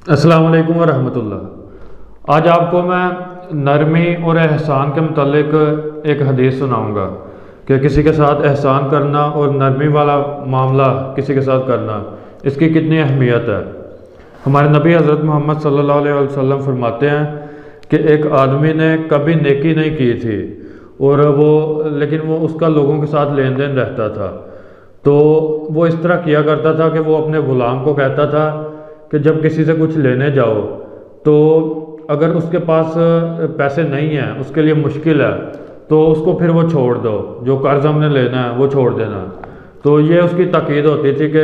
السلام علیکم ورحمۃ اللہ۔ آج آپ کو میں نرمی اور احسان کے متعلق ایک حدیث سناؤں گا کہ کسی کے ساتھ احسان کرنا اور نرمی والا معاملہ کسی کے ساتھ کرنا، اس کی کتنی اہمیت ہے۔ ہمارے نبی حضرت محمد صلی اللہ علیہ وسلم فرماتے ہیں کہ ایک آدمی نے کبھی نیکی نہیں کی تھی اور لیکن وہ اس کا لوگوں کے ساتھ لین دین رہتا تھا، تو وہ اس طرح کیا کرتا تھا کہ وہ اپنے غلام کو کہتا تھا کہ جب کسی سے کچھ لینے جاؤ تو اگر اس کے پاس پیسے نہیں ہیں، اس کے لیے مشکل ہے، تو اس کو پھر وہ چھوڑ دو، جو قرض ہم نے لینا ہے وہ چھوڑ دینا۔ تو یہ اس کی تاکید ہوتی تھی کہ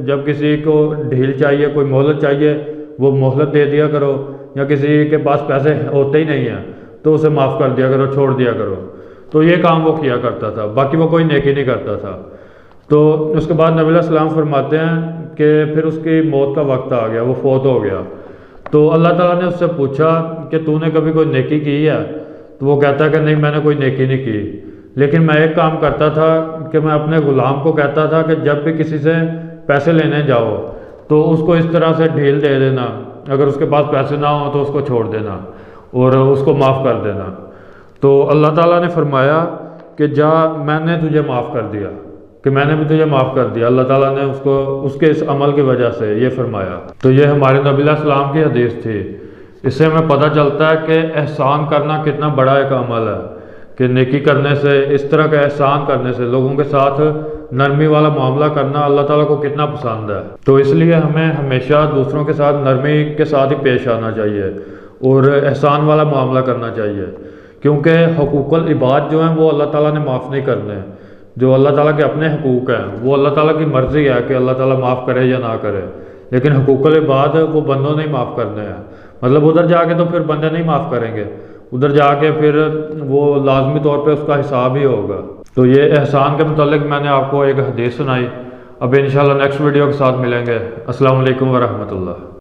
جب کسی کو ڈھیل چاہیے، کوئی مہلت چاہیے، وہ مہلت دے دیا کرو، یا کسی کے پاس پیسے ہوتے ہی نہیں ہیں تو اسے معاف کر دیا کرو، چھوڑ دیا کرو۔ تو یہ کام وہ کیا کرتا تھا، باقی وہ کوئی نیکی نہیں کرتا تھا۔ تو اس کے بعد نبی علیہ السلام فرماتے ہیں کہ پھر اس کی موت کا وقت آ گیا، وہ فوت ہو گیا۔ تو اللہ تعالیٰ نے اس سے پوچھا کہ تو نے کبھی کوئی نیکی کی ہے؟ تو وہ کہتا ہے کہ نہیں، میں نے کوئی نیکی نہیں کی، لیکن میں ایک کام کرتا تھا کہ میں اپنے غلام کو کہتا تھا کہ جب بھی کسی سے پیسے لینے جاؤ تو اس کو اس طرح سے ڈھیل دے دینا، اگر اس کے پاس پیسے نہ ہوں تو اس کو چھوڑ دینا اور اس کو معاف کر دینا۔ تو اللہ تعالیٰ نے فرمایا کہ جا، میں نے تجھے معاف کر دیا، کہ میں نے بھی تجھے معاف کر دیا۔ اللہ تعالیٰ نے اس کے اس عمل کی وجہ سے یہ فرمایا۔ تو یہ ہمارے نبی علیہ السلام کی حدیث تھی۔ اس سے ہمیں پتہ چلتا ہے کہ احسان کرنا کتنا بڑا ایک عمل ہے، کہ نیکی کرنے سے، اس طرح کا احسان کرنے سے، لوگوں کے ساتھ نرمی والا معاملہ کرنا اللہ تعالیٰ کو کتنا پسند ہے۔ تو اس لیے ہمیں ہمیشہ دوسروں کے ساتھ نرمی کے ساتھ ہی پیش آنا چاہیے اور احسان والا معاملہ کرنا چاہیے، کیونکہ حقوق العباد جو ہیں وہ اللہ تعالیٰ نے معاف نہیں کرنے۔ جو اللہ تعالیٰ کے اپنے حقوق ہیں وہ اللہ تعالیٰ کی مرضی ہے کہ اللہ تعالیٰ معاف کرے یا نہ کرے، لیکن حقوق العباد وہ بندوں نہیں معاف کرنے ہیں۔ مطلب ادھر جا کے تو پھر بندے نہیں معاف کریں گے، ادھر جا کے پھر وہ لازمی طور پہ اس کا حساب ہی ہوگا۔ تو یہ احسان کے متعلق میں نے آپ کو ایک حدیث سنائی۔ اب انشاءاللہ نیکسٹ ویڈیو کے ساتھ ملیں گے۔ السلام علیکم ورحمۃ اللہ۔